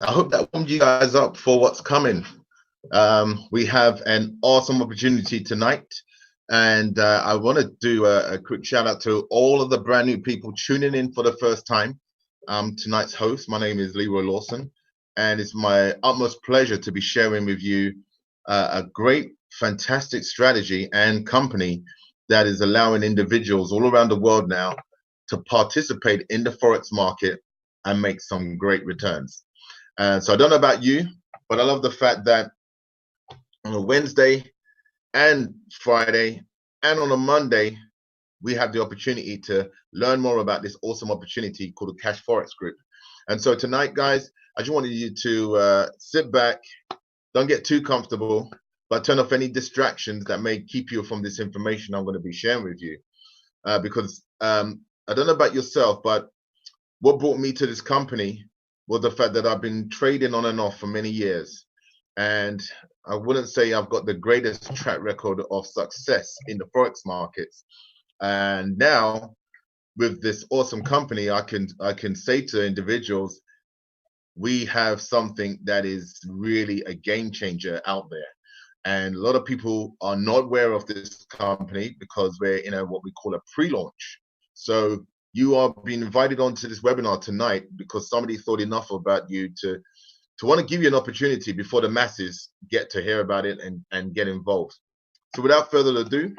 I hope that warmed you guys up for what's coming. We have an awesome opportunity tonight, and I want to do a quick shout out to all of the brand new people tuning in for the first time. Tonight's host, my name is Leroy Lawson, and it's my utmost pleasure to be sharing with you a great, fantastic strategy and company that is allowing individuals all around the world now to participate in the Forex market and make some great returns. So I don't know about you, but I love the fact that on a Wednesday and Friday and on a Monday, we have the opportunity to learn more about this awesome opportunity called the Forex Group. And so tonight, guys, I just wanted you to sit back, don't get too comfortable, but turn off any distractions that may keep you from this information I'm going to be sharing with you. Because I don't know about yourself, but what brought me to this company was the fact that I've been trading on and off for many years. And I wouldn't say I've got the greatest track record of success in the Forex markets. And now with this awesome company, I can say to individuals, we have something that is really a game changer out there. And a lot of people are not aware of this company because we're in what we call a pre-launch. So you are being invited onto this webinar tonight because somebody thought enough about you to want to give you an opportunity before the masses get to hear about it and get involved. So without further ado,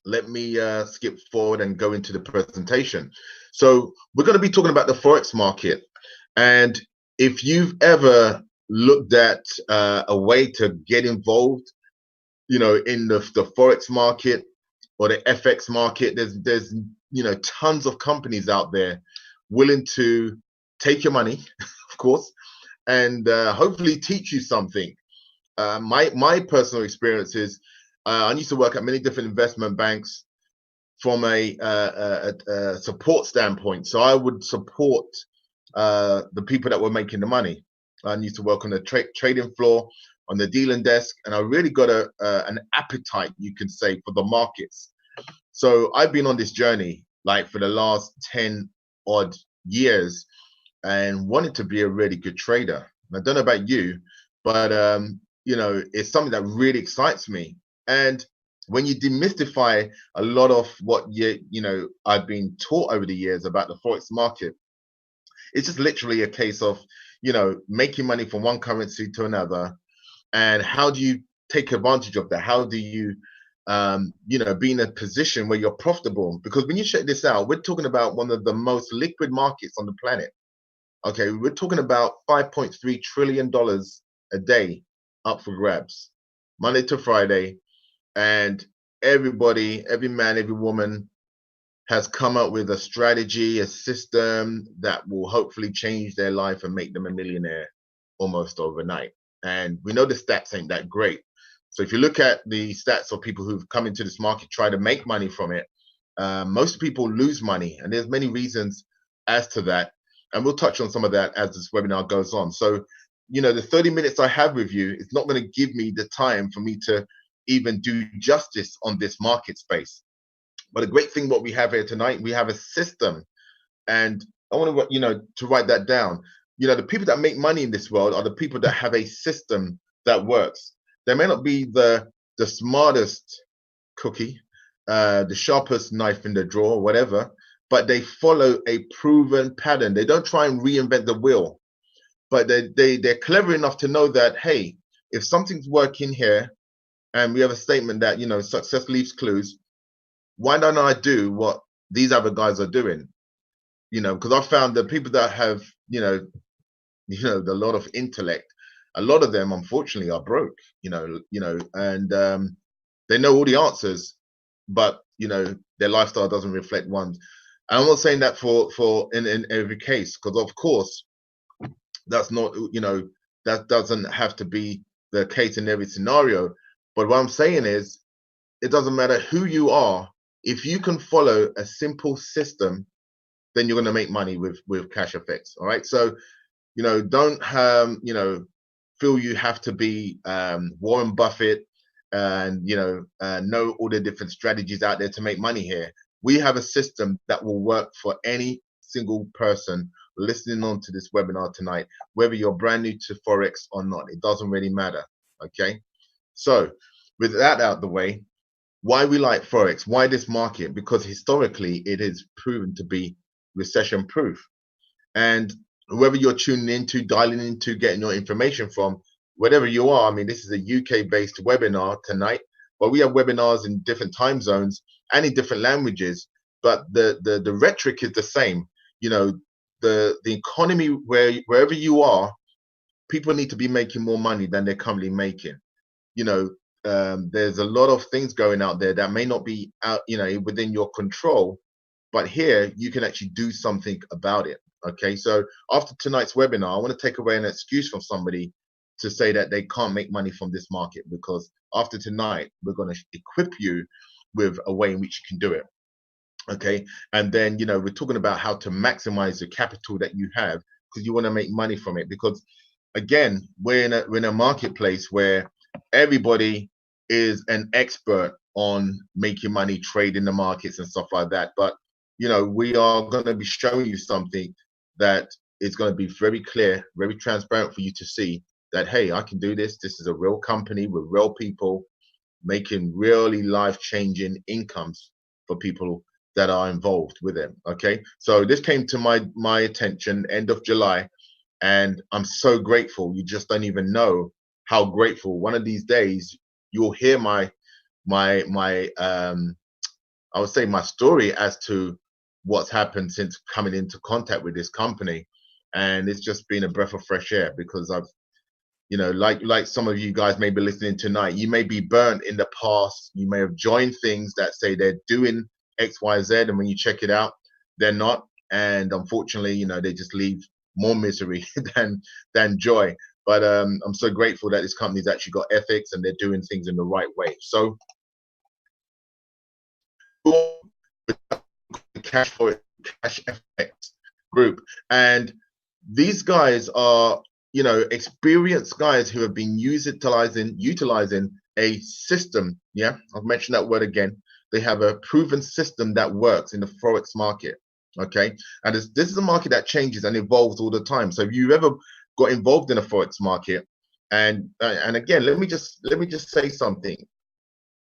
let me skip forward and go into the presentation. So we're going to be talking about the Forex market. And if you've ever looked at a way to get involved, in the Forex market or the FX market, there's tons of companies out there willing to take your money, of course, and hopefully teach you something. My personal experience is I used to work at many different investment banks from a support standpoint. So I would support the people that were making the money. I used to work on the trading floor, on the dealing desk, and I really got an appetite, you can say, for the markets. So I've been on this journey like for the last 10 odd years and wanted to be a really good trader. And I don't know about you, but it's something that really excites me. And when you demystify a lot of what I've been taught over the years about the Forex market, it's just literally a case of making money from one currency to another. And how do you take advantage of that? How do you be in a position where you're profitable? Because when you check this out, we're talking about one of the most liquid markets on the planet. Okay, we're talking about $5.3 trillion a day up for grabs, Monday to Friday. And everybody, every man, every woman has come up with a strategy, a system that will hopefully change their life and make them a millionaire almost overnight. And we know the stats ain't that great. So if you look at the stats of people who've come into this market, try to make money from it, most people lose money. And there's many reasons as to that. And we'll touch on some of that as this webinar goes on. So, the 30 minutes I have with you is not going to give me the time for me to even do justice on this market space. But the great thing what we have here tonight, we have a system. And I want to write that down. The people that make money in this world are the people that have a system that works. They may not be the smartest cookie, the sharpest knife in the drawer, whatever, but they follow a proven pattern. They don't try and reinvent the wheel, but they're clever enough to know that, hey, if something's working here, and we have a statement that, success leaves clues, why don't I do what these other guys are doing? Because I found that people that have, a lot of intellect, a lot of them, unfortunately, are broke, and they know all the answers, but, their lifestyle doesn't reflect one. And I'm not saying that for in every case, because of course, that's not, that doesn't have to be the case in every scenario. But what I'm saying is, it doesn't matter who you are. If you can follow a simple system, then you're going to make money with Cashfx. All right. So, don't feel you have to be Warren Buffett and know all the different strategies out there to make money here. We have a system that will work for any single person listening on to this webinar tonight, whether you're brand new to Forex or not. It doesn't really matter. Okay. So with that out of the way, why we like Forex, why this market? Because historically it is proven to be recession proof. And whoever you're tuning into, dialing into, getting your information from, whatever you are, I mean, this is a UK based webinar tonight, but we have webinars in different time zones and in different languages. But the rhetoric is the same. You know, the economy, wherever you are, people need to be making more money than they're currently making. You know, there's a lot of things going out there that may not be out, you know, within your control, but here you can actually do something about it. Okay, so after tonight's webinar, I want to take away an excuse from somebody to say that they can't make money from this market, because after tonight, we're going to equip you with a way in which you can do it. Okay, and then, you know, we're talking about how to maximize the capital that you have, because you want to make money from it. Because again, we're in a marketplace where everybody is an expert on making money, trading the markets and stuff like that. But you know, we are going to be showing you something that is going to be very clear, very transparent for you to see that, hey, I can do this. This is a real company with real people making really life-changing incomes for people that are involved with it. Okay, so this came to my attention end of July, and I'm so grateful. You just don't even know how grateful. One of these days you'll hear my I would say my story as to what's happened since coming into contact with this company. And it's just been a breath of fresh air, because I've, you know, like some of you guys may be listening tonight, you may be burnt in the past. You may have joined things that say they're doing XYZ, and when you check it out, they're not. And unfortunately, you know, they just leave more misery than joy. But I'm so grateful that this company's actually got ethics and they're doing things in the right way. So Cashfx Group, and these guys are, you know, experienced guys who have been utilizing a system. Yeah, I've mentioned that word again. They have a proven system that works in the Forex market. Okay, and this is a market that changes and evolves all the time. So if you've ever got involved in a Forex market, and again, let me just say something.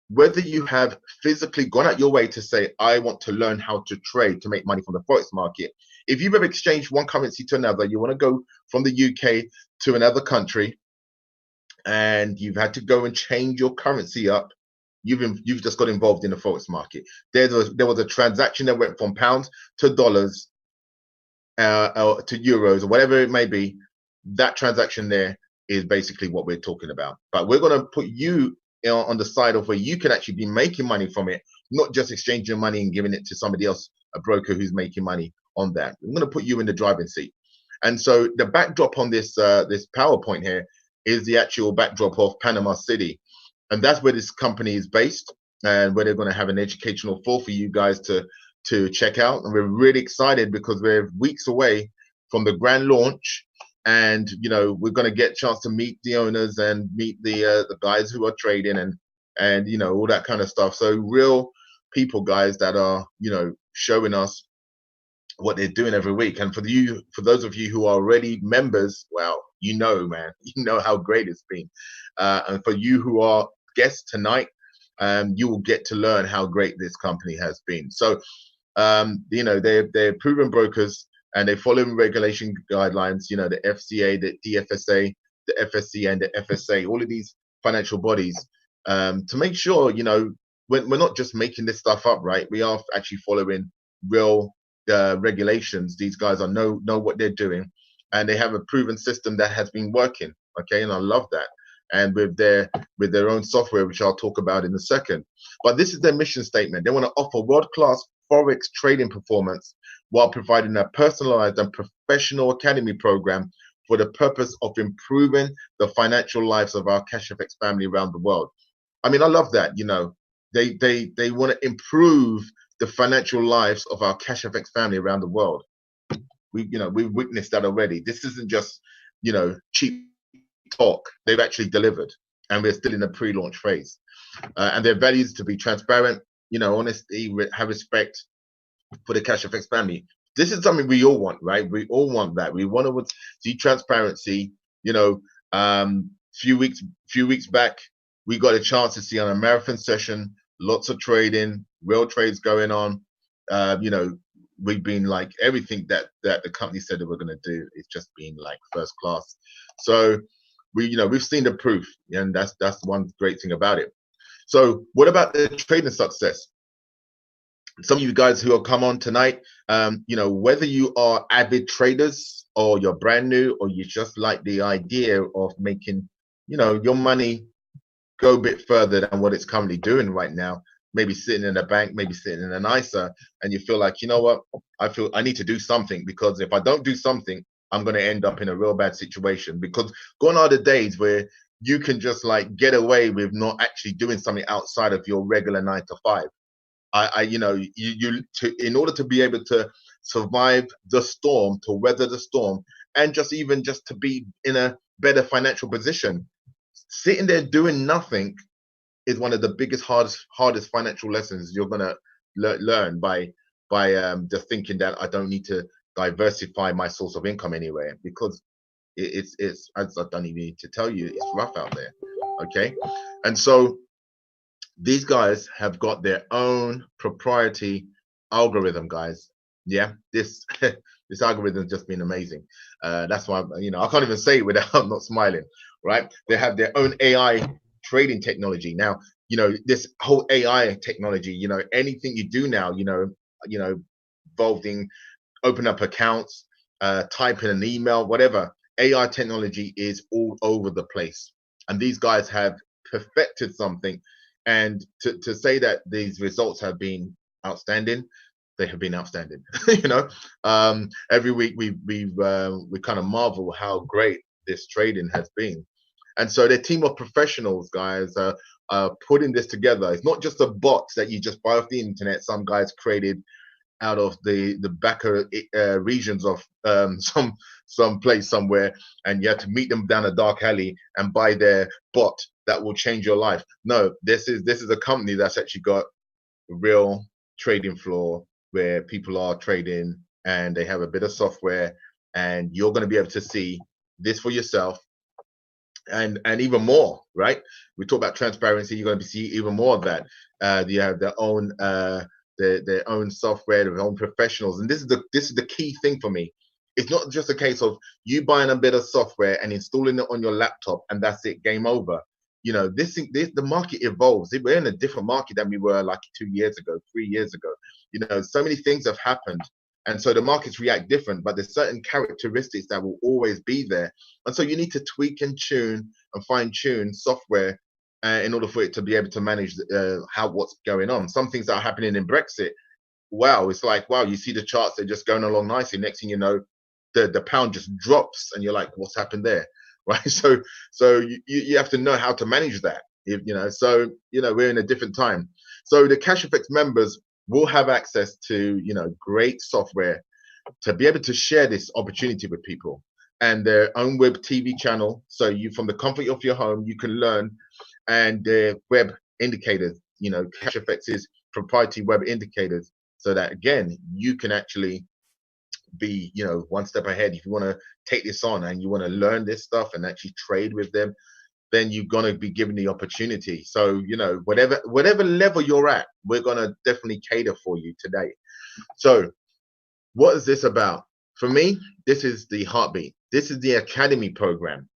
Whether you have physically gone out your way to say, I want to learn how to trade to make money from the Forex market, if you've ever exchanged one currency to another, you want to go from the UK to another country, and you've had to go and change your currency up, you've just got involved in the Forex market. There was a transaction that went from pounds to dollars, to euros, or whatever it may be. That transaction there is basically what we're talking about. But we're going to put you on the side of where you can actually be making money from it, not just exchanging money and giving it to somebody else, a broker who's making money on that. I'm going to put you in the driving seat. And so the backdrop on this this PowerPoint here is the actual backdrop of Panama City, and that's where this company is based, and where they're going to have an educational tour for you guys to check out. And we're really excited because we're weeks away from the grand launch. And you know, we're going to get a chance to meet the owners and meet the guys who are trading, and you know, all that kind of stuff. So real people, guys, that are, you know, showing us what they're doing every week. And for those of you who are already members, well, you know, man, you know how great it's been. And for you who are guests tonight, you will get to learn how great this company has been. So you know, they're proven brokers, and they follow regulation guidelines, you know, the FCA, the DFSA, the FSC, and the FSA, all of these financial bodies, to make sure, you know, we're not just making this stuff up, right? We are actually following real regulations. These guys know what they're doing, and they have a proven system that has been working. Okay, and I love that. And with their own software, which I'll talk about in a second. But this is their mission statement. They want to offer world-class Forex trading performance while providing a personalized and professional academy program for the purpose of improving the financial lives of our Cashfx family around the world. I mean, I love that. You know, they want to improve the financial lives of our Cashfx family around the world. We've witnessed that already. This isn't just, you know, cheap talk. They've actually delivered, and we're still in the pre-launch phase. And their values to be transparent, you know, honesty, have respect for the Cashfx family, this is something we all want, right? We all want that. We want to see transparency. You know, few weeks back, we got a chance to see on a marathon session, lots of trading, real trades going on. You know, we've been like everything that the company said that we're going to do is just been like first class. So we've seen the proof, and that's one great thing about it. So what about the trading success? Some of you guys who have come on tonight, whether you are avid traders or you're brand new or you just like the idea of making, your money go a bit further than what it's currently doing right now, maybe sitting in a bank, maybe sitting in an ISA, and you feel like, you know what, I feel I need to do something, because if I don't do something, I'm going to end up in a real bad situation. Because gone are the days where you can just like get away with not actually doing something outside of your regular 9 to 5. In order to be able to survive the storm, to weather the storm, and just to be in a better financial position, sitting there doing nothing is one of the biggest, hardest financial lessons you're gonna learn by just thinking that I don't need to diversify my source of income anywhere, because it's I don't even need to tell you, it's rough out there. Okay, and so these guys have got their own proprietary algorithm, guys. Yeah, this this algorithm has just been amazing. That's why I can't even say it without not smiling. Right? They have their own AI trading technology now. This whole AI technology. Anything you do now. Involving open up accounts, type in an email, whatever. AI technology is all over the place, and these guys have perfected something. And to say that these results have been outstanding, they have been outstanding. Every week we kind of marvel how great this trading has been. And so their team of professionals, guys, are putting this together. It's not just a bot that you just buy off the internet. Some guys created out of the backer regions of some place somewhere, and you have to meet them down a dark alley and buy their bot that will change your life. No, this is a company that's actually got a real trading floor where people are trading, and they have a bit of software, and you're going to be able to see this for yourself, and even more. Right? We talk about transparency. You're going to see even more of that. They have their own their own software, their own professionals, and this is the key thing for me. It's not just a case of you buying a bit of software and installing it on your laptop and that's it, game over. The market evolves. We're in a different market than we were like 2 years ago, 3 years ago. So many things have happened, and so the markets react different. But there's certain characteristics that will always be there, and so you need to tweak and tune and fine tune software in order for it to be able to manage what's going on. Some things that are happening in Brexit, wow, it's like, wow, you see the charts, they're just going along nicely. Next thing you know, the pound just drops, and you're like, what's happened there? Right? So you have to know how to manage that. We're in a different time. So the Cashfx members will have access to great software to be able to share this opportunity with people, and their own web TV channel. So you, from the comfort of your home, you can learn, and their web indicators, Cashfx's proprietary web indicators, so that again you can actually be one step ahead. If you want to take this on and you want to learn this stuff and actually trade with them, then you're going to be given the opportunity. So whatever level you're at, we're going to definitely cater for you today. So what is this about? For me, this is the heartbeat. This is the academy program.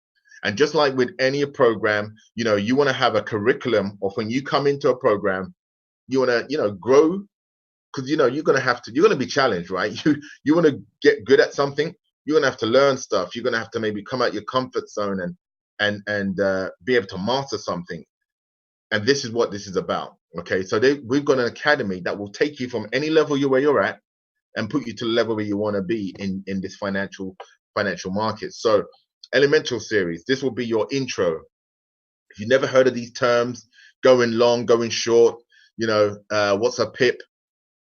And just like with any program, you want to have a curriculum of when you come into a program, you want to grow, because you're going to be challenged, right? You want to get good at something, you're going to have to learn stuff. You're going to have to maybe come out your comfort zone and be able to master something. And this is what this is about. Okay, so we've got an academy that will take you from any level where you're at and put you to the level where you want to be in this financial market. So Elemental series, this will be your intro. If you've never heard of these terms, going long, going short, what's a pip,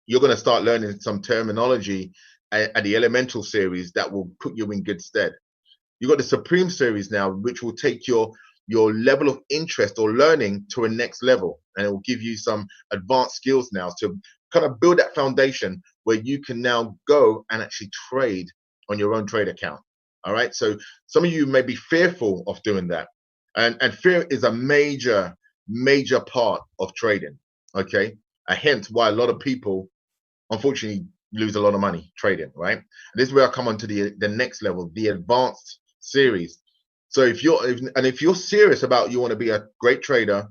you're going to start learning some terminology at the Elemental series that will put you in good stead. You've got the Supreme series now, which will take your level of interest or learning to a next level, and it will give you some advanced skills now to kind of build that foundation where you can now go and actually trade on your own trade account. All right. So some of you may be fearful of doing that. And fear is a major part of trading. Okay. Hence why a lot of people unfortunately lose a lot of money trading, right? And this is where I come on to the next level, the advanced series. So if you're serious about you want to be a great trader,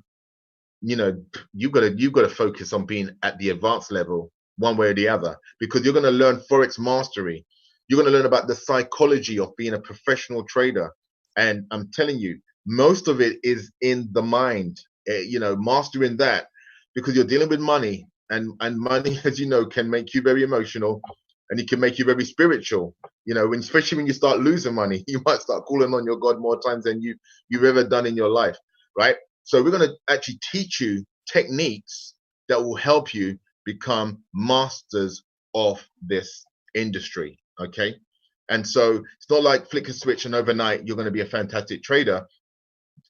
you know, you got to focus on being at the advanced level one way or the other, because you're going to learn forex mastery. You're going to learn about the psychology of being a professional trader, and I'm telling you, most of it is in the mind. Mastering that, because you're dealing with money, and money, as you know, can make you very emotional, and it can make you very spiritual. Especially when you start losing money, you might start calling on your God more times than you've ever done in your life, right? So we're going to actually teach you techniques that will help you become masters of this industry. Okay. And so it's not like flick a switch and overnight you're going to be a fantastic trader.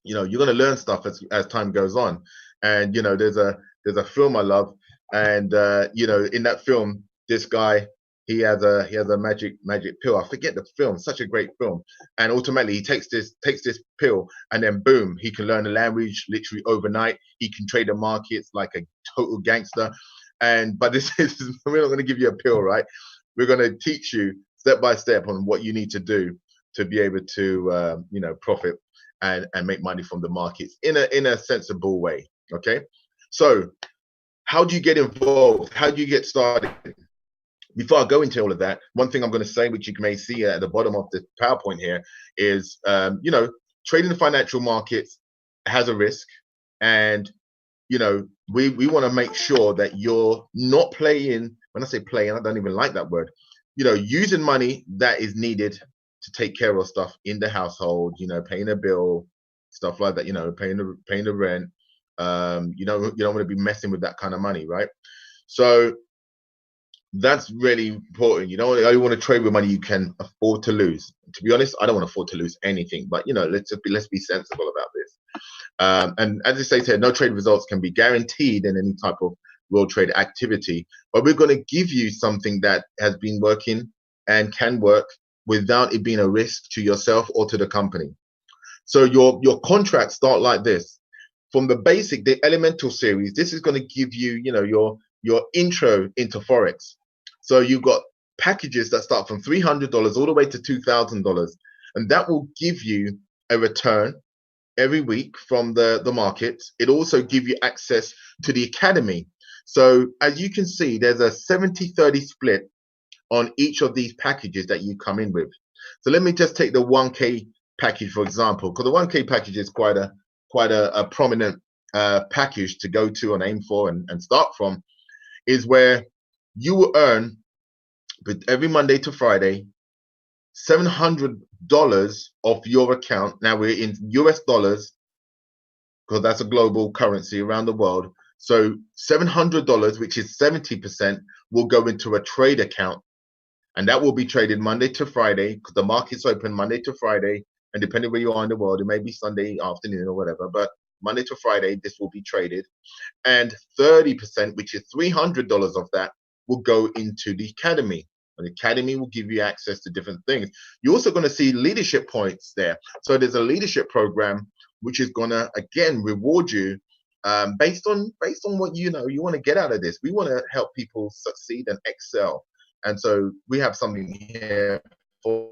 You're going to learn stuff as time goes on. And there's a film I love, and in that film, this guy, he has a magic pill. I forget the film. Such a great film. And ultimately, he takes this pill, and then boom, he can learn the language literally overnight. He can trade the markets like a total gangster. But this is we're not going to give you a pill, right? We're going to teach you step by step on what you need to do to be able to profit and make money from the markets in a sensible way. Okay, so how do you get involved? How do you get started? Before I go into all of that, one thing I'm going to say, which you may see at the bottom of the PowerPoint here, is trading the financial markets has a risk, and we want to make sure that you're not playing. When I say playing, I don't even like that word. Using money that is needed to take care of stuff in the household. Paying a bill, stuff like that. Paying the rent. You don't want to be messing with that kind of money, right? So that's really important. You want to trade with money you can afford to lose. To be honest, I don't want to afford to lose anything, but let's be sensible about this. And as it says here, no trade results can be guaranteed in any type of world trade activity, but we're going to give you something that has been working and can work without it being a risk to yourself or to the company. So your contracts start like this. From the basic, the elemental series, this is going to give you, your intro into Forex. So you've got packages that start from $300 all the way to $2,000. And that will give you a return every week from the markets. It also gives you access to the academy. So as you can see, there's a 70-30 split on each of these packages that you come in with. So let me just take the 1K package, for example, because the 1K package is quite a prominent package to go to and aim for and start from, is where you will earn, but every Monday to Friday, $700 of your account. Now we're in US dollars, because that's a global currency around the world. So $700, which is 70%, will go into a trade account, and that will be traded Monday to Friday, because the market's open Monday to Friday, and depending where you are in the world, it may be Sunday afternoon or whatever, but Monday to Friday, this will be traded. And 30%, which is $300 of that, will go into the academy. And the academy will give you access to different things. You're also going to see leadership points there. So there's a leadership program which is going to, again, reward you based on what you want to get out of this. We want to help people succeed and excel. And so we have something here for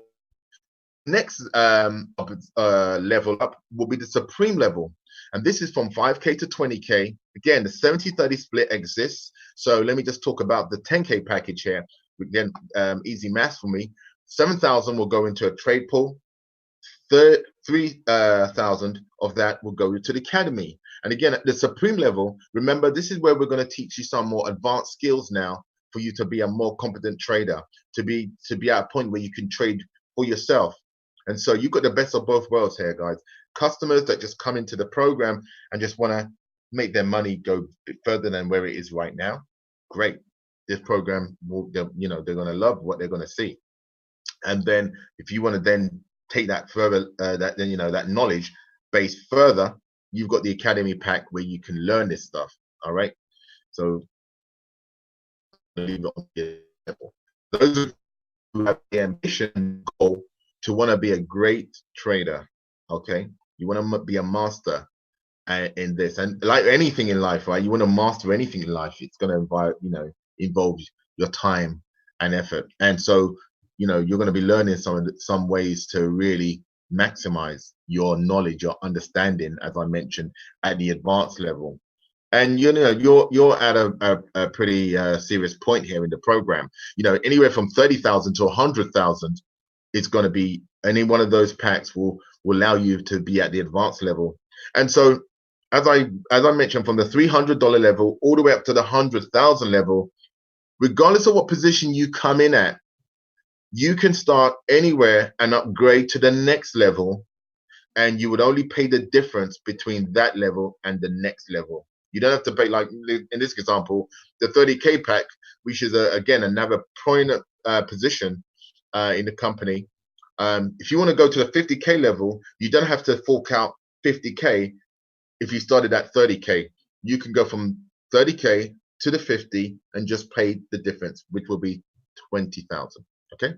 next level up will be the supreme level. And this is from 5K to 20K. Again, the 70-30 split exists. So let me just talk about the 10K package here. Again, easy math for me. 7,000 will go into a trade pool. 3,000 of that will go to the academy. And again, at the supreme level, remember, this is where we're going to teach you some more advanced skills now for you to be a more competent trader, to be at a point where you can trade for yourself. And so you've got the best of both worlds here, guys. Customers that just come into the program and just want to make their money go further than where it is right now. Great. This program will, they're going to love what they're going to see. And then if you want to then take that further, that knowledge base further, you've got the academy pack where you can learn this stuff. All right. So leave it on the level. Those who have the ambition and goal to want to be a great trader, okay, you want to be a master in this, and like anything in life, right? You want to master anything in life, it's going to involve your time and effort, and so you're going to be learning some ways to really maximize your knowledge, your understanding, as I mentioned, at the advanced level. And you're at a pretty serious point here in the program. Anywhere from 30,000 to 100,000 is going to be, any one of those packs will allow you to be at the advanced level. And so, as I mentioned, from the $300 level all the way up to the 100,000 level, regardless of what position you come in at, you can start anywhere and upgrade to the next level, and you would only pay the difference between that level and the next level. You don't have to pay, like in this example, the 30K pack, which is again another prominent position in the company. If you want to go to the 50K level, you don't have to fork out 50K. If you started at 30K, you can go from 30K to the 50 and just pay the difference, which will be 20,000. Okay.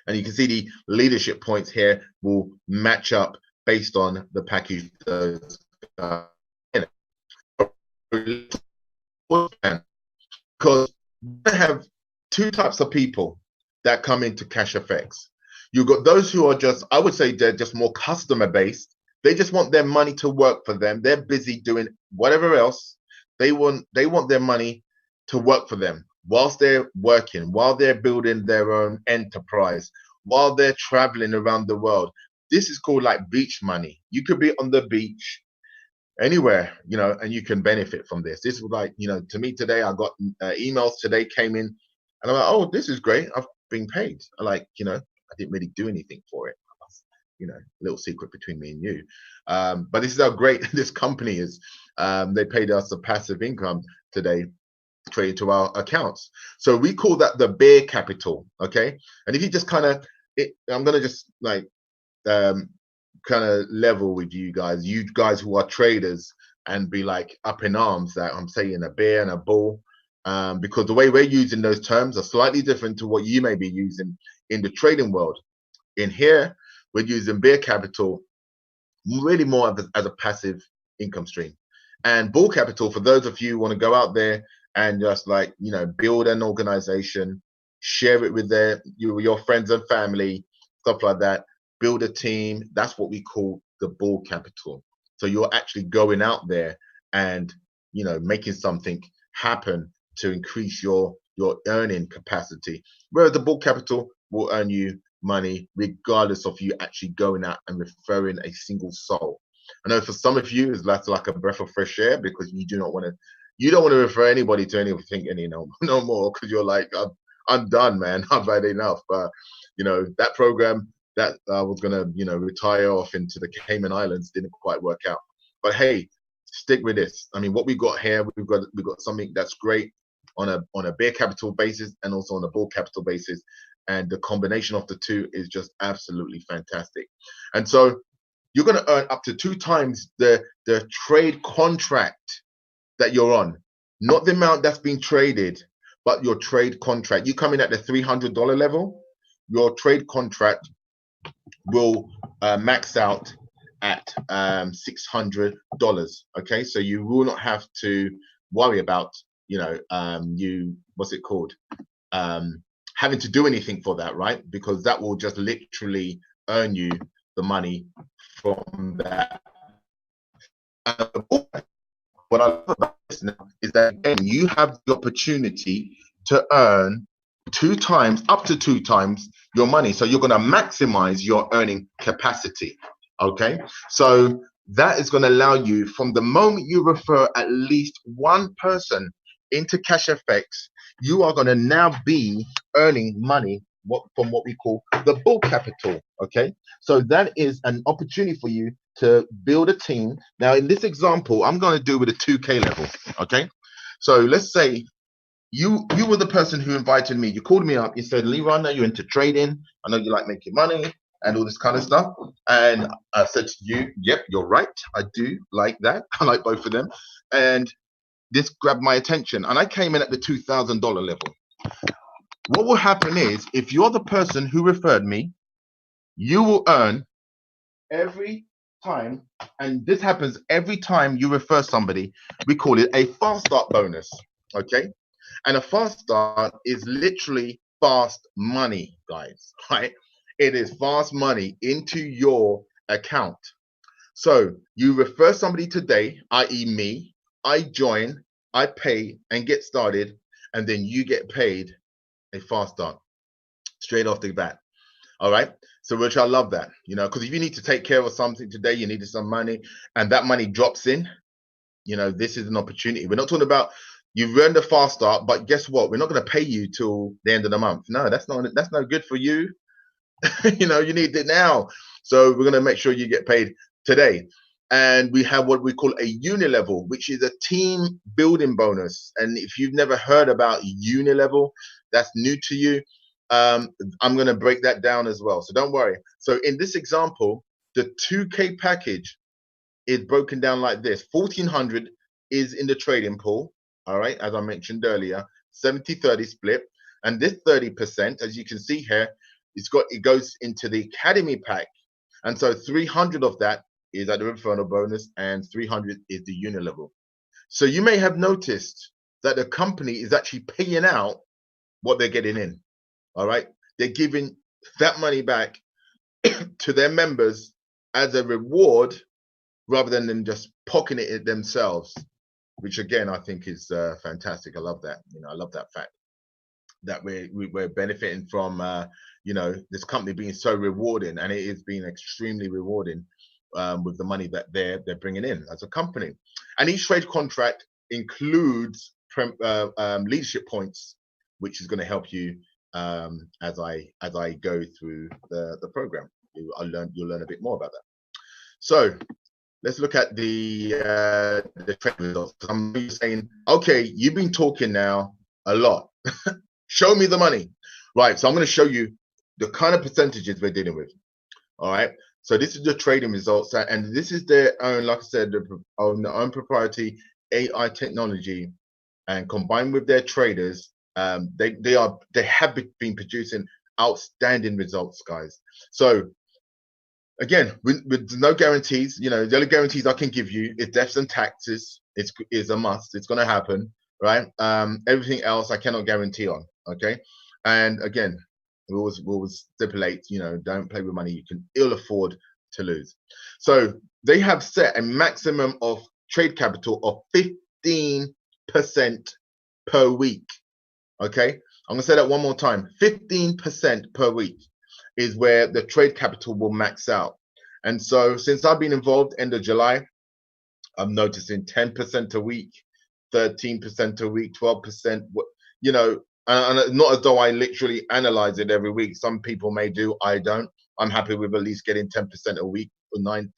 And you can see the leadership points here will match up based on the package. Because you have two types of people that come into Cashfx. You've got those who are just, I would say, they're just more customer based. They just want their money to work for them. They're busy doing whatever else. They want their money to work for them whilst they're working, while they're building their own enterprise, while they're traveling around the world. This is called like beach money. You could be on the beach anywhere, and you can benefit from this. This was like, to me today, I got emails today came in, and I'm like, oh, this is great. I've been paid. I didn't really do anything for it. Little secret between me and you. But this is how great this company is. They paid us a passive income today, traded to our accounts. So we call that the bear capital. Okay. And if you just I'm going to just like kind of level with you guys who are traders, and be like up in arms that I'm saying a bear and a bull, because the way we're using those terms are slightly different to what you may be using in the trading world. In here, we're using bear capital really more as a passive income stream, and bull capital for those of you who want to go out there and just build an organization, share it with your friends and family, stuff like that. Build a team. That's what we call the bull capital. So you're actually going out there and making something happen to increase your earning capacity. Whereas the bull capital will earn you money regardless of you actually going out and referring a single soul. I know for some of you that's like a breath of fresh air, because you don't want to refer anybody to anything no more, because you're like, I'm done, man. I've had enough. That program that I was gonna retire off into the Cayman Islands didn't quite work out. But hey, stick with this. I mean, what we got here, we've got something that's great on a bear capital basis and also on a bull capital basis. And the combination of the two is just absolutely fantastic. And so you're going to earn up to 2 times the trade contract that you're on, not the amount that's being traded, but your trade contract. You come in at the $300 level, your trade contract will max out at $600. Okay, so you will not have to worry about what's it called, having to do anything for that, right? Because that will just literally earn you the money from that. What I love about this now is that, again, you have the opportunity to earn 2 times, up to 2 times your money. So you're going to maximize your earning capacity. Okay, so that is going to allow you, from the moment you refer at least one person into Cashfx, you are going to now be earning money from what we call the bull capital. Okay, so that is an opportunity for you to build a team. Now, in this example, I'm going to do with a 2K level. Okay, so let's say you were the person who invited me. You called me up. You said, Leroy, I know you're into trading. I know you like making money and all this kind of stuff. And I said to you, yep, you're right. I do like that. I like both of them. And this grabbed my attention, and I came in at the $2,000 level. What will happen is, if you're the person who referred me, you will earn every time, and this happens every time you refer somebody. We call it a fast start bonus, okay? And a fast start is literally fast money, guys, right? It is fast money into your account. So you refer somebody today, i.e. me, I join, I pay and get started, and then you get paid a fast start straight off the bat. All right. So, which I love that, you know, because if you need to take care of something today, you needed some money, and that money drops in, you know, this is an opportunity. We're not talking about you've earned a fast start, but guess what? We're not going to pay you till the end of the month. No, that's no good for you. You know, you need it now. So we're going to make sure you get paid today. And we have what we call a uni-level, which is a team building bonus. And if you've never heard about uni-level, that's new to you. I'm going to break that down as well. So don't worry. So in this example, the 2K package is broken down like this. 1,400 is in the trading pool. All right. As I mentioned earlier, 70-30 split. And this 30%, as you can see here, it goes into the academy pack. And so 300 of that is at the referral bonus, and 300 is the uni level. So you may have noticed that the company is actually paying out what they're getting in. All right. They're giving that money back to their members as a reward rather than them just pocketing it themselves, which again, I think is fantastic. I love that. You know, I love that fact that we're benefiting from, you know, this company being so rewarding, and it is being extremely rewarding with the money that they're bringing in as a company. And each trade contract includes leadership points, which is going to help you as I go through the program. You'll learn a bit more about that. So let's look at the trade results. I'm saying, okay, you've been talking now a lot. Show me the money. Right, so I'm going to show you the kind of percentages we're dealing with. All right, so this is the trading results, and this is their own, like I said, their own proprietary AI technology, and combined with their traders, they have been producing outstanding results, guys. So again, with no guarantees, you know, the only guarantees I can give you is deaths and taxes. It's a must. It's going to happen, right? Everything else I cannot guarantee on. Okay, and again, we always stipulate, you know, don't play with money you can ill afford to lose. So they have set a maximum of trade capital of 15% per week. Okay, I'm gonna say that one more time. 15% per week is where the trade capital will max out. And so since I've been involved end of July, I'm noticing 10% a week, 13% a week, 12%, you know, and not as though I literally analyze it every week. Some people may do, I don't. I'm happy with at least getting 10% a week, or 9-10%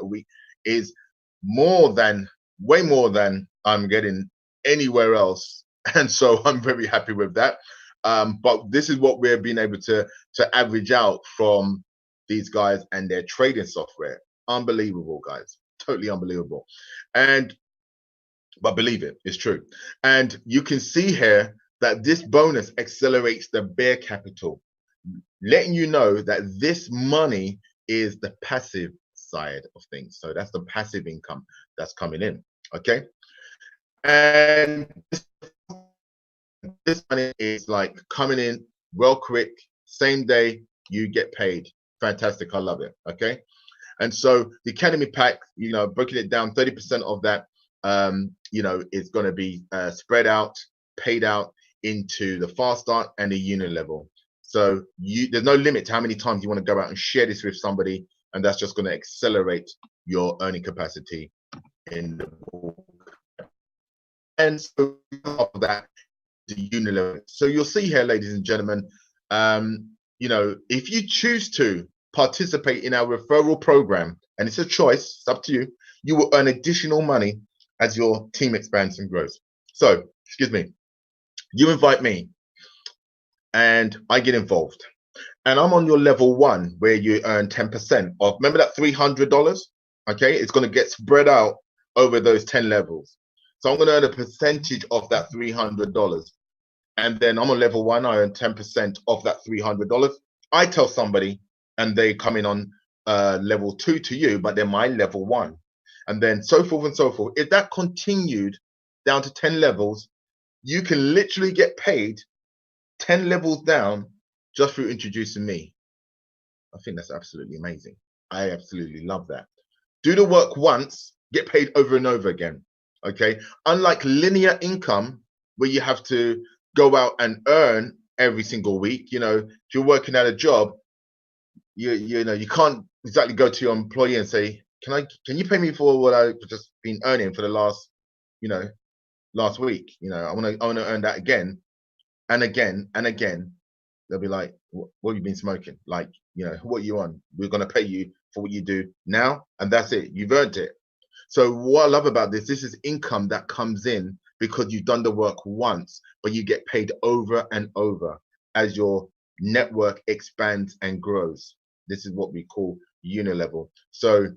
a week is way more than I'm getting anywhere else. And so I'm very happy with that. But this is what we're being able to average out from these guys and their trading software. Unbelievable, guys. Totally unbelievable. But believe it, it's true. And you can see here that this bonus accelerates the bear capital, letting you know that this money is the passive side of things. So that's the passive income that's coming in. Okay. And this money is like coming in real quick, same day you get paid. Fantastic. I love it. Okay. And so the Academy pack, you know, breaking it down, 30% of that, you know, is going to be spread out, paid out into the fast start and the uni level. So there's no limit to how many times you want to go out and share this with somebody, and that's just going to accelerate your earning capacity in the book. And so after that, the uni level. So you'll see here, ladies and gentlemen, you know, if you choose to participate in our referral program, and it's a choice, it's up to you, you will earn additional money as your team expands and grows. So, excuse me, you invite me and I get involved, and I'm on your level 1 where you earn 10% of, remember that $300? Okay, it's going to get spread out over those 10 levels. So I'm going to earn a percentage of that $300. And then I'm on level 1, I earn 10% of that $300. I tell somebody and they come in on level 2 to you, but they're my level 1. And then so forth and so forth. If that continued down to 10 levels, you can literally get paid 10 levels down just through introducing me. I think that's absolutely amazing. I absolutely love that. Do the work once, get paid over and over again. Okay. Unlike linear income, where you have to go out and earn every single week. You know, if you're working at a job, you know, you can't exactly go to your employer and say, can you pay me for what I've just been earning for the last, you know, last week? You know, I want to earn that again and again and again. They'll be like, what have you been smoking? Like, you know, what are you on? We're going to pay you for what you do now, and that's it. You've earned it. So what I love about this is income that comes in because you've done the work once, but you get paid over and over as your network expands and grows. This is what we call unilevel. So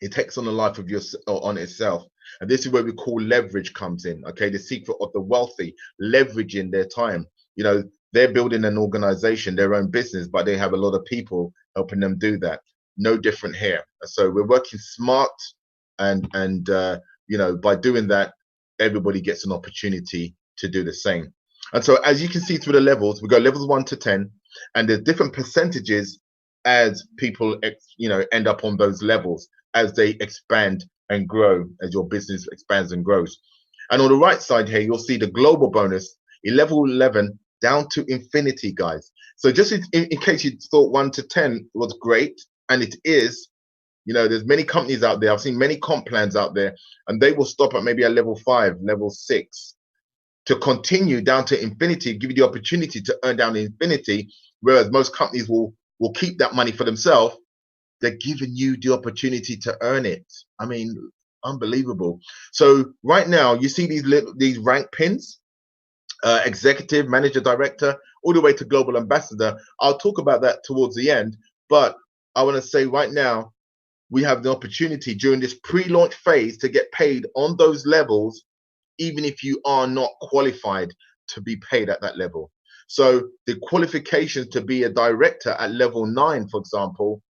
it takes on the life of your on itself. And this is where we call leverage comes in. Okay, the secret of the wealthy, leveraging their time. You know, they're building an organization, their own business, but they have a lot of people helping them do that. No different here. So we're working smart, and you know, by doing that, everybody gets an opportunity to do the same. And so as you can see through the levels, we go levels 1 to 10, and there's different percentages as people you know, end up on those levels as they expand and grow, as your business expands and grows. And on the right side here, you'll see the global bonus, level 11 down to infinity, guys. So just in case you thought 1 to 10 was great, and it is, you know, there's many companies out there. I've seen many comp plans out there, and they will stop at maybe a level 5, level 6 to continue down to infinity, give you the opportunity to earn down to infinity, whereas most companies will keep that money for themselves. They're giving you the opportunity to earn it. I mean, unbelievable. So right now, you see these rank pins, executive, manager, director, all the way to global ambassador. I'll talk about that towards the end, but I want to say right now, we have the opportunity during this pre-launch phase to get paid on those levels, even if you are not qualified to be paid at that level. So the qualifications to be a director at level 9, for example,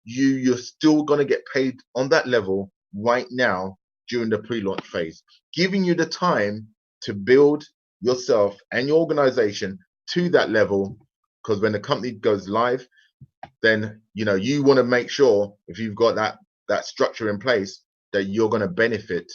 you're still going to get paid on that level right now during the pre-launch phase, giving you the time to build yourself and your organization to that level. Because when the company goes live, then you know you want to make sure, if you've got that structure in place, that you're going to benefit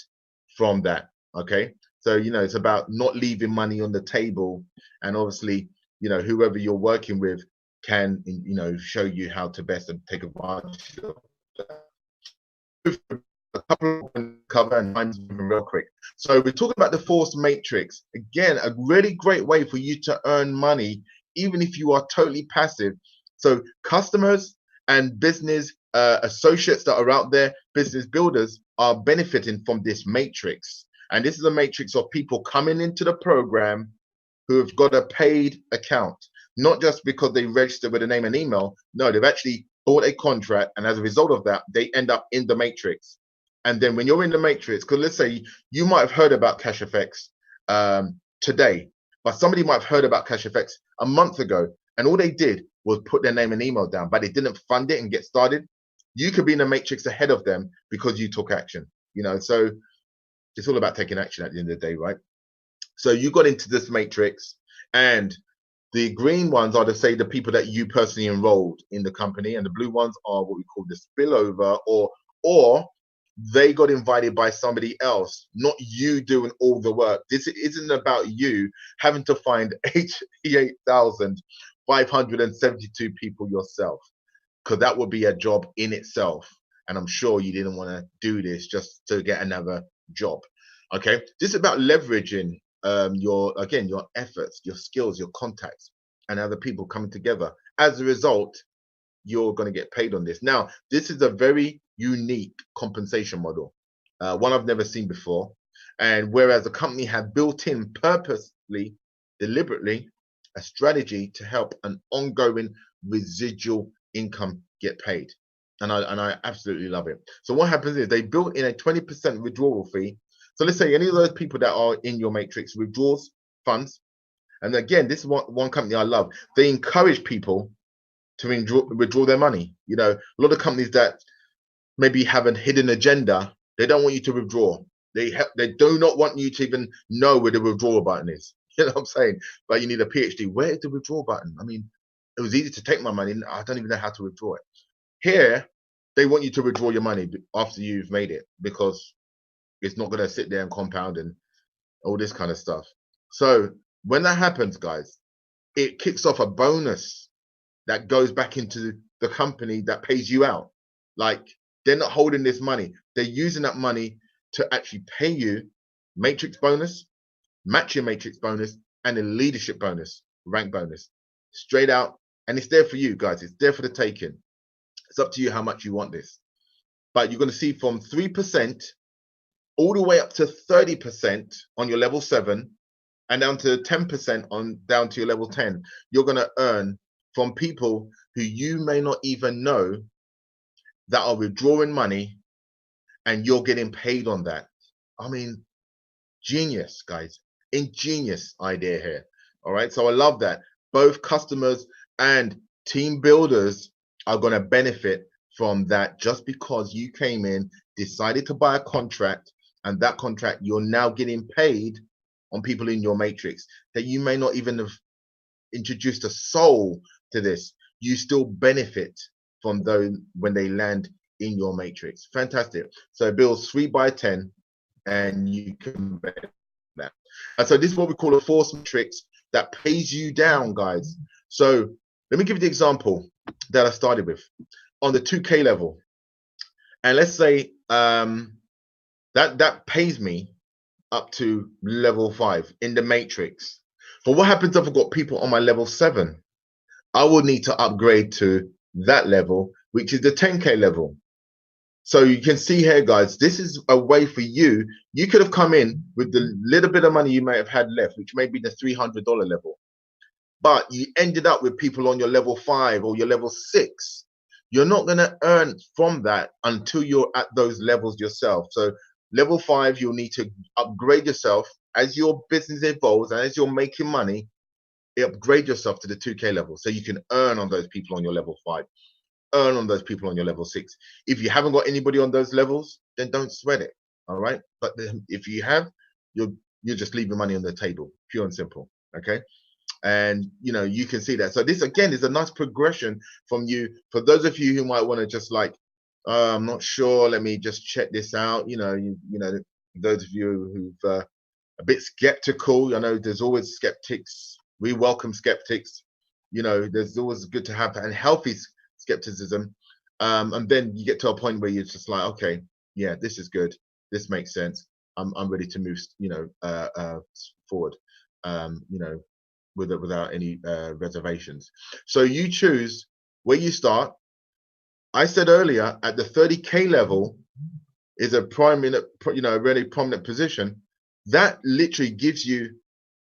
from that. Okay, so you know, it's about not leaving money on the table, and obviously, you know, whoever you're working with can, you know, show you how to best take advantage of that. A couple of cover and mine's moving real quick. So we're talking about the force matrix. Again, a really great way for you to earn money, even if you are totally passive. So customers and business associates that are out there, business builders, are benefiting from this matrix. And this is a matrix of people coming into the program who have got a paid account, not just because they registered with a name and email. No, they've actually bought a contract, and as a result of that, they end up in the matrix. And then when you're in the matrix, because let's say you might have heard about Cashfx today, but somebody might have heard about Cashfx a month ago, and all they did was put their name and email down, but they didn't fund it and get started. You could be in the matrix ahead of them because you took action. You know, so it's all about taking action at the end of the day, right? So you got into this matrix, and the green ones are, to say, the people that you personally enrolled in the company, and the blue ones are what we call the spillover, or they got invited by somebody else, not you doing all the work. This isn't about you having to find 88,572 people yourself, because that would be a job in itself. And I'm sure you didn't want to do this just to get another job. Okay, this is about leveraging your efforts, your skills, your contacts, and other people coming together. As a result, you're going to get paid on this. Now, this is a very unique compensation model, one I've never seen before. And whereas the company had built in purposely, deliberately, a strategy to help an ongoing residual income get paid. And I absolutely love it. So what happens is they built in a 20% withdrawal fee. So let's say any of those people that are in your matrix withdraws funds. And again, this is one company I love. They encourage people to withdraw their money. You know, a lot of companies that maybe have a hidden agenda, they don't want you to withdraw. They do not want you to even know where the withdrawal button is. You know what I'm saying? But you need a PhD. Where is the withdrawal button? I mean, it was easy to take my money. I don't even know how to withdraw it. Here, they want you to withdraw your money after you've made it, because it's not going to sit there and compound and all this kind of stuff. So when that happens, guys, it kicks off a bonus that goes back into the company that pays you out. Like, they're not holding this money. They're using that money to actually pay you matrix bonus, match your matrix bonus, and a leadership bonus, rank bonus, straight out. And it's there for you, guys. It's there for the taking. It's up to you how much you want this. But you're going to see from 3% all the way up to 30% on your level 7, and down to 10% on down to your level 10. You're going to earn from people who you may not even know that are withdrawing money, and you're getting paid on that. I mean, genius, guys. Ingenious idea here. All right. So I love that. Both customers and team builders are going to benefit from that, just because you came in, decided to buy a contract, and that contract you're now getting paid on people in your matrix that you may not even have introduced a soul to this. You still benefit from those when they land in your matrix. Fantastic. So it builds 3 by 10, and you can benefit that. And so this is what we call a force matrix that pays you down, guys. So let me give you the example that I started with on the 2K level. And let's say that pays me up to level 5 in the matrix. But what happens if I've got people on my level 7? I will need to upgrade to that level, which is the 10K level. So you can see here, guys, this is a way for you. You could have come in with the little bit of money you may have had left, which may be the $300 level. But you ended up with people on your level 5 or your level 6. You're not going to earn from that until you're at those levels yourself. So level 5, you'll need to upgrade yourself as your business evolves, and as you're making money, upgrade yourself to the 2K level so you can earn on those people on your level 5, earn on those people on your level 6. If you haven't got anybody on those levels, then don't sweat it. All right. But if you have, you're just leaving money on the table, pure and simple. Okay. And you can see that. So this again is a nice progression from you. For those of you who might want to just like, I'm not sure, let me just check this out. Those of you who've a bit skeptical, I know there's always skeptics. We welcome skeptics. There's always good to have and healthy skepticism. And then you get to a point where you're just like, okay, yeah, this is good. This makes sense. I'm ready to move, forward. Without any reservations. So you choose where you start. I said earlier, at the 30K level is a a really prominent position that literally gives you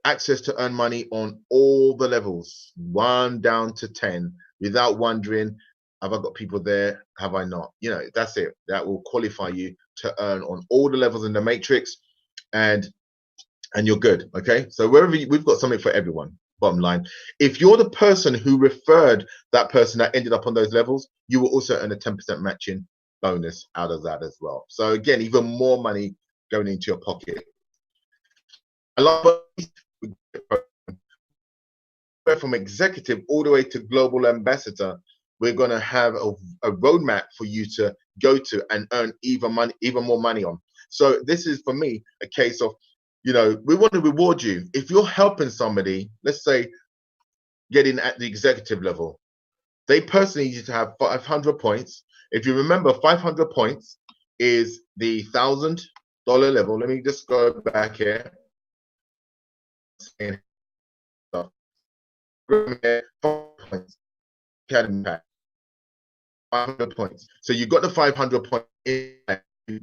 access to earn money on all the levels, 1 down to 10, without wondering, have I got people there? Have I not? That's it. That will qualify you to earn on all the levels in the matrix, and you're good. Okay. So we've got something for everyone. Bottom line, if you're the person who referred that person that ended up on those levels, you will also earn a 10% matching bonus out of that as well. So again, even more money going into your pocket. I love from executive all the way to global ambassador. We're going to have a roadmap for you to go to and earn even more money on. So this is for me a case of, we want to reward you. If you're helping somebody, let's say getting at the executive level, they personally need to have 500 points. If you remember, 500 points is the $1,000 level. Let me just go back here. 500 points. So you got the 500 points.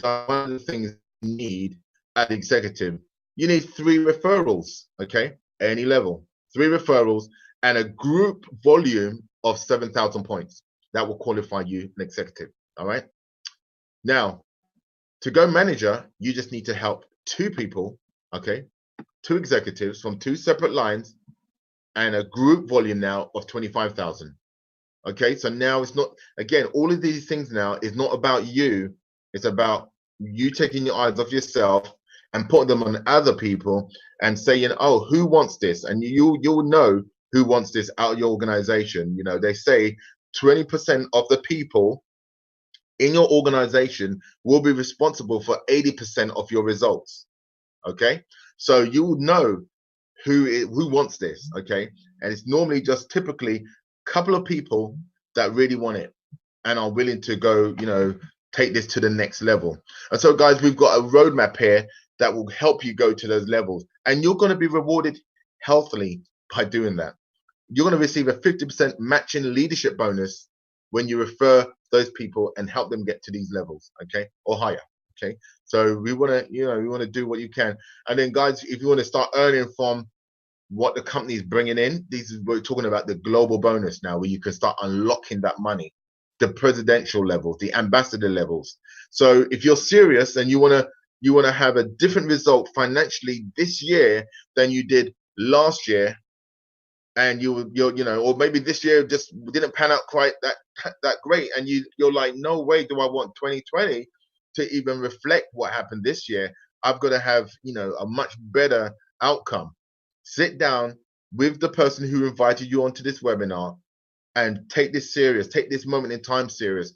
One of the things you need at the executive, you need 3 referrals, okay? Any level, 3 referrals and a group volume of 7,000 points. That will qualify you an executive, all right? Now, to go manager, you just need to help 2 people, okay, 2 executives from 2 separate lines, and a group volume now of 25,000. Okay, so now it's not, again, all of these things now is not about you, it's about you taking your eyes off yourself and putting them on other people and saying, oh, who wants this? And you'll know who wants this out of your organization. You know, they say 20% of the people in your organization will be responsible for 80% of your results. Okay, so you will know who wants this. Okay, and it's normally just typically a couple of people that really want it and are willing to go, you know, take this to the next level. And so, guys, we've got a roadmap here that will help you go to those levels, and you're going to be rewarded healthily by doing that. You're going to receive a 50% matching leadership bonus when you refer those people and help them get to these levels, okay, or higher. Okay, so we want to, you know, we want to do what you can. And then, guys, if you want to start earning from what the company is bringing in, we're talking about the global bonus now, where you can start unlocking that money, the presidential levels, the ambassador levels. So if you're serious and you want to have a different result financially this year than you did last year, and you're you know, or maybe this year just didn't pan out quite that great, and you're like, no way do I want 2020 to even reflect what happened this year. I've got to have, you know, a much better outcome. Sit down with the person who invited you onto this webinar and take this serious, take this moment in time serious.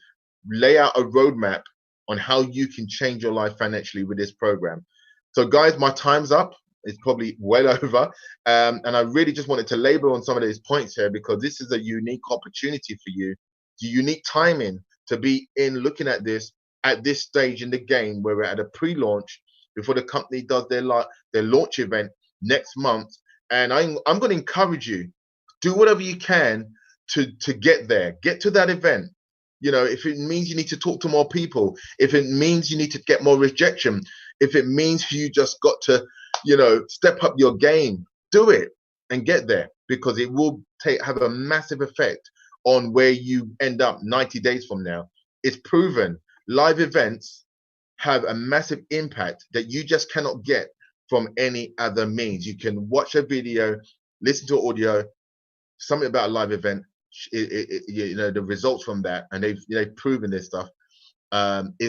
Lay out a roadmap on how you can change your life financially with this program. So, guys, my time's up. It's probably well over. And I really just wanted to labor on some of these points here, because this is a unique opportunity for you, the unique timing to be in looking at this at this stage in the game, where we're at a pre-launch before the company does their launch event next month. And I'm going to encourage you, do whatever you can to get there, get to that event. You know, if it means you need to talk to more people, if it means you need to get more rejection, if it means you just got to, you know, step up your game, do it and get there, because it will have a massive effect on where you end up 90 days from now. It's proven live events have a massive impact that you just cannot get from any other means. You can watch a video, listen to audio, something about a live event, you know, the results from that, and they've proven this stuff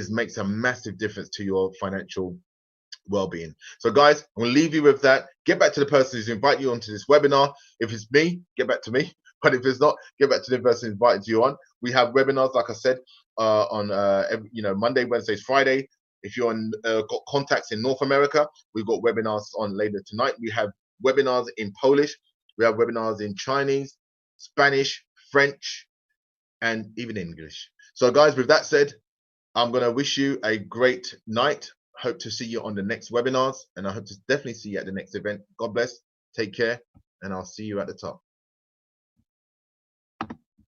makes a massive difference to your financial well-being. So, guys, I'm going to leave you with that. Get back to the person who's invited you onto this webinar. If it's me, get back to me. But if it's not, get back to the person who invited you on. We have webinars, like I said, on you know, Monday, Wednesdays, Friday. If you're got contacts in North America, we've got webinars on later tonight. We have webinars in Polish. We have webinars in Chinese, Spanish, French, and even English. So, guys, with that said, I'm going to wish you a great night. Hope to see you on the next webinars, and I hope to definitely see you at the next event. God bless, take care, and I'll see you at the top.